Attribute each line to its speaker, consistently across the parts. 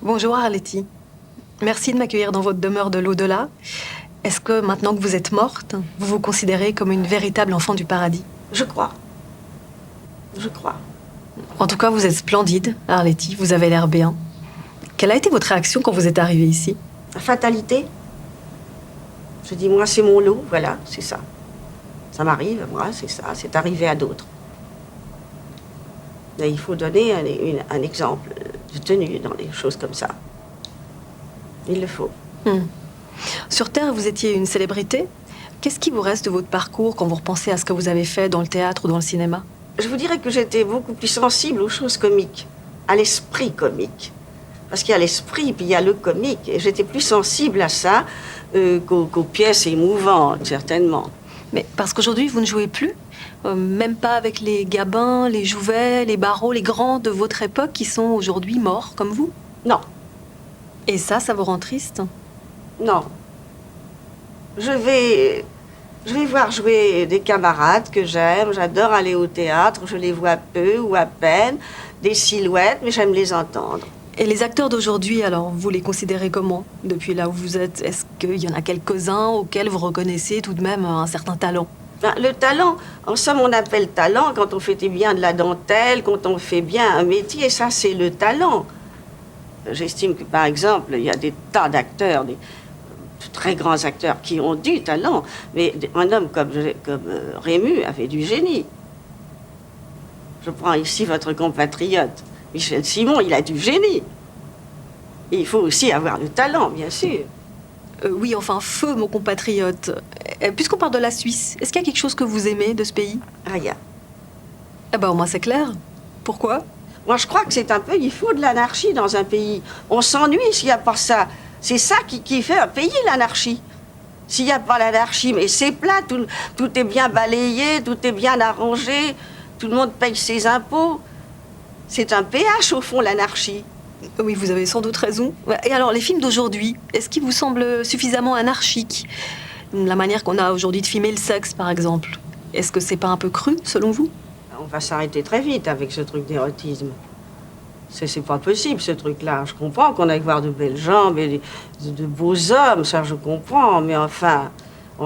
Speaker 1: Bonjour Arletty. Merci de m'accueillir dans votre demeure de l'au-delà. Est-ce que maintenant que vous êtes morte, vous vous considérez comme une véritable enfant du paradis?
Speaker 2: Je crois. Je crois.
Speaker 1: En tout cas, vous êtes splendide, Arletty. Vous avez l'air bien. Quelle a été votre réaction quand vous êtes arrivée ici?
Speaker 2: La fatalité. Je dis, moi, c'est mon lot, voilà, c'est ça. Ça m'arrive, moi, c'est ça, c'est arrivé à d'autres. Mais il faut donner un exemple de tenue dans des choses comme ça. Il le faut.
Speaker 1: Sur Terre, vous étiez une célébrité. Qu'est-ce qui vous reste de votre parcours quand vous repensez à ce que vous avez fait dans le théâtre ou dans le cinéma?
Speaker 2: Je vous dirais que j'étais beaucoup plus sensible aux choses comiques, à l'esprit comique. Parce qu'il y a l'esprit, puis il y a le comique. Et j'étais plus sensible à ça qu'aux pièces émouvantes, certainement.
Speaker 1: Mais parce qu'aujourd'hui, vous ne jouez plus? Même pas avec les Gabin, les Jouvet, les Barrault, les grands de votre époque qui sont aujourd'hui morts, comme vous?
Speaker 2: Non,
Speaker 1: Et ça vous rend triste?
Speaker 2: non. Je vais voir jouer des camarades que j'aime. J'adore aller au théâtre. Je les vois peu ou à peine. Des silhouettes, mais j'aime les entendre.
Speaker 1: Et les acteurs d'aujourd'hui, alors, vous les considérez comment, depuis là où vous êtes? Est-ce qu'il y en a quelques-uns auxquels vous reconnaissez tout de même un certain talent?
Speaker 2: Ben, le talent, en somme, on appelle talent quand on fait bien de la dentelle, quand on fait bien un métier. Ça, c'est le talent. J'estime que, par exemple, il y a des tas d'acteurs, de très grands acteurs qui ont du talent. Mais un homme comme Rému avait du génie. Je prends ici votre compatriote, Michel Simon, il a du génie. Et il faut aussi avoir le talent, bien sûr.
Speaker 1: Oui, enfin, feu, mon compatriote. Puisqu'on parle de la Suisse, est-ce qu'il y a quelque chose que vous aimez de ce pays?
Speaker 2: Rien.
Speaker 1: Eh ben, au moins, c'est clair. Pourquoi?
Speaker 2: Moi, je crois que c'est un peu... Il faut de l'anarchie dans un pays. On s'ennuie s'il n'y a pas ça. C'est ça qui fait un pays, l'anarchie. S'il n'y a pas l'anarchie, mais c'est plat, tout est bien balayé, tout est bien arrangé, tout le monde paye ses impôts. C'est un péage, au fond, l'anarchie.
Speaker 1: Oui, vous avez sans doute raison. Et alors, les films d'aujourd'hui, est-ce qu'ils vous semblent suffisamment anarchiques? La manière qu'on a aujourd'hui de filmer le sexe, par exemple. Est-ce que c'est pas un peu cru, selon vous?
Speaker 2: On va s'arrêter très vite avec ce truc d'érotisme. C'est pas possible, ce truc-là. Je comprends qu'on aille voir de belles jambes et de beaux hommes, ça je comprends. Mais enfin,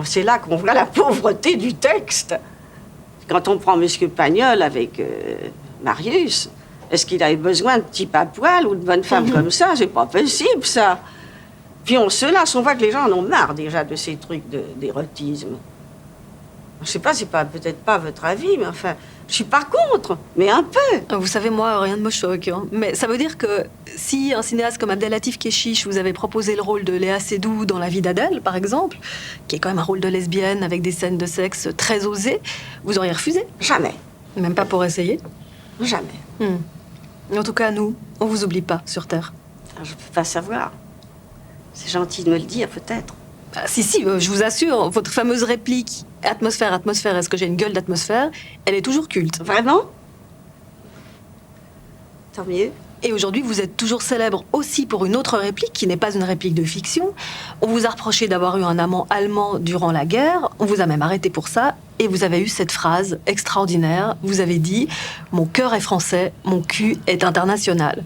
Speaker 2: c'est là qu'on voit la pauvreté du texte. Quand on prend Monsieur Pagnol avec Marius, est-ce qu'il avait besoin de types à poil ou de bonnes femmes comme ça? C'est pas possible, ça. Puis on se lasse, on voit que les gens en ont marre déjà de ces trucs d'érotisme. Je sais pas, c'est peut-être pas votre avis, mais enfin, je suis pas contre, mais un peu.
Speaker 1: Vous savez, moi, rien ne me choque. Mais ça veut dire que si un cinéaste comme Abdelatif Kechiche vous avait proposé le rôle de Léa Seydoux dans La vie d'Adèle, par exemple, qui est quand même un rôle de lesbienne avec des scènes de sexe très osées, vous auriez refusé?
Speaker 2: Jamais.
Speaker 1: Même pas pour essayer?
Speaker 2: Jamais.
Speaker 1: En tout cas, nous, on vous oublie pas sur Terre.
Speaker 2: Je peux pas savoir. C'est gentil de me le dire, peut-être.
Speaker 1: Ah, si, je vous assure, votre fameuse réplique « Atmosphère, atmosphère, est-ce que j'ai une gueule d'atmosphère ?» elle est toujours culte.
Speaker 2: Vraiment? Tant mieux.
Speaker 1: Et aujourd'hui, vous êtes toujours célèbre aussi pour une autre réplique qui n'est pas une réplique de fiction. On vous a reproché d'avoir eu un amant allemand durant la guerre, on vous a même arrêté pour ça, et vous avez eu cette phrase extraordinaire. Vous avez dit « Mon cœur est français, mon cul est international ».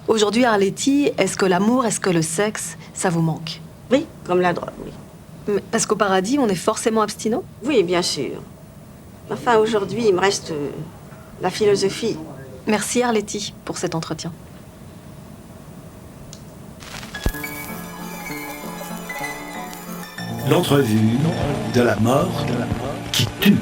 Speaker 1: Aujourd'hui, Arletty, est-ce que l'amour, est-ce que le sexe, ça vous manque?
Speaker 2: Oui, comme la drogue, oui.
Speaker 1: Parce qu'au paradis, on est forcément abstinent?
Speaker 2: Oui, bien sûr. Enfin, aujourd'hui, il me reste la philosophie.
Speaker 1: Merci Arletty pour cet entretien.
Speaker 3: L'entrevue de la mort qui tue.